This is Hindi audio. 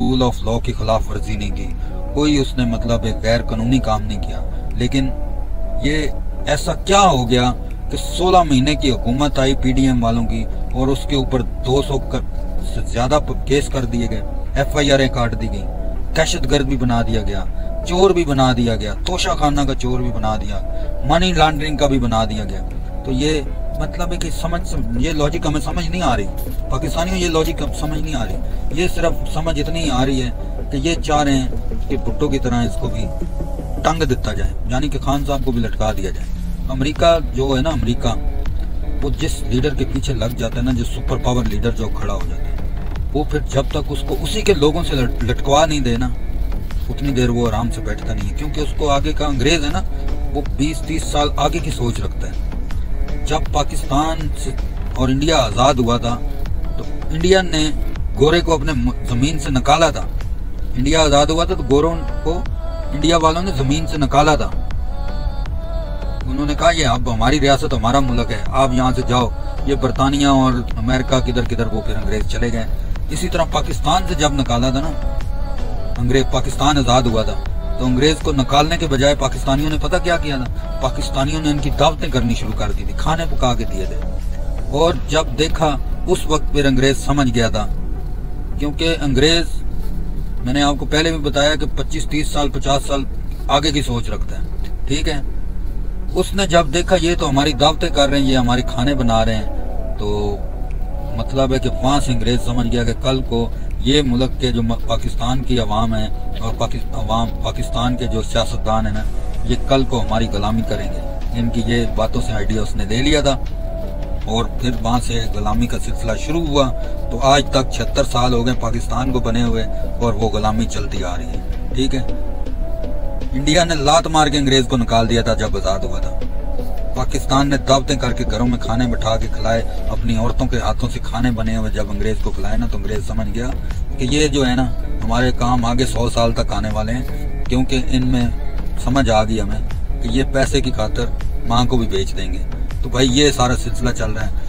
रूल ऑफ लॉ की खिलाफ वर्जी नहीं की, कोई उसने मतलब एक गैर कानूनी काम नहीं किया। लेकिन ये ऐसा क्या हो गया कि 16 महीने की हुकूमत आई पीडीएम वालों की और उसके ऊपर 200 से ज्यादा केस कर दिए गए, FIR काट दी गई, दहशतगर्द भी बना दिया गया, चोर भी बना दिया गया, तोशा खाना का चोर भी बना दिया, मनी लॉन्ड्रिंग का भी बना दिया गया। तो ये मतलब है कि ये लॉजिक हमें समझ नहीं आ रही, पाकिस्तानियों ये लॉजिक समझ नहीं आ रही। ये सिर्फ समझ इतनी आ रही है कि ये चाह रहे हैं कि भुट्टो की तरह इसको भी टंग दिया जाए, यानी कि खान साहब को भी लटका दिया जाए। अमेरिका जो है ना, अमेरिका वो जिस लीडर के पीछे लग जाता है ना, जिस सुपर पावर लीडर जो खड़ा हो जाता है, वो फिर जब तक उसको उसी के लोगों से लटकवा नहीं देना उतनी देर वो आराम से बैठता नहीं है। क्योंकि उसको आगे का अंग्रेज है ना, वो 20-30 साल आगे की सोच रखता है। जब पाकिस्तान और इंडिया आज़ाद हुआ था तो इंडिया ने गोरे को अपने ज़मीन से निकाला था। इंडिया आज़ाद हुआ था तो गोरों को इंडिया वालों ने ज़मीन से निकाला था। उन्होंने कहा ये अब हमारी रियासत, हमारा मुल्क है, आप यहाँ से जाओ। ये बरतानिया और अमेरिका किधर किधर वो फिर अंग्रेज चले गए। इसी तरह पाकिस्तान से जब निकाला था ना अंग्रेज, पाकिस्तान आज़ाद हुआ था तो अंग्रेज को निकालने के बजाय पाकिस्तानियों ने पता क्या किया था, पाकिस्तानियों ने इनकी दावतें करनी शुरू कर दी थी, खाने पका के दिए थे। और जब देखा उस वक्त फिर अंग्रेज समझ गया था, क्योंकि अंग्रेज, मैंने आपको पहले भी बताया कि 25-30 साल 50 साल आगे की सोच रखता है, ठीक है। उसने जब देखा ये तो हमारी दावतें कर रहे हैं, ये हमारे खाने बना रहे हैं, तो मतलब है कि वहां से अंग्रेज समझ गया कि कल को ये मुल्क के जो पाकिस्तान की अवाम है और पाकिस्तान के जो सियासतदान है ना, ये कल को हमारी गुलामी करेंगे। इनकी ये बातों से आइडिया उसने ले लिया था और फिर वहाँ से गुलामी का सिलसिला शुरू हुआ। तो आज तक 76 साल हो गए पाकिस्तान को बने हुए और वो गुलामी चलती आ रही है, ठीक है। इंडिया ने लात मार के अंग्रेज को निकाल दिया था जब आज़ाद हुआ था। पाकिस्तान ने दावतें करके घरों में खाने बिठा के खिलाए, अपनी औरतों के हाथों से खाने बने हुए जब अंग्रेज को खिलाए ना, तो अंग्रेज समझ गया कि ये जो है ना हमारे काम आगे 100 साल तक आने वाले हैं। क्योंकि इनमें समझ आ गई हमें कि ये पैसे की खातिर माँ को भी बेच देंगे। तो भाई ये सारा सिलसिला चल रहा है।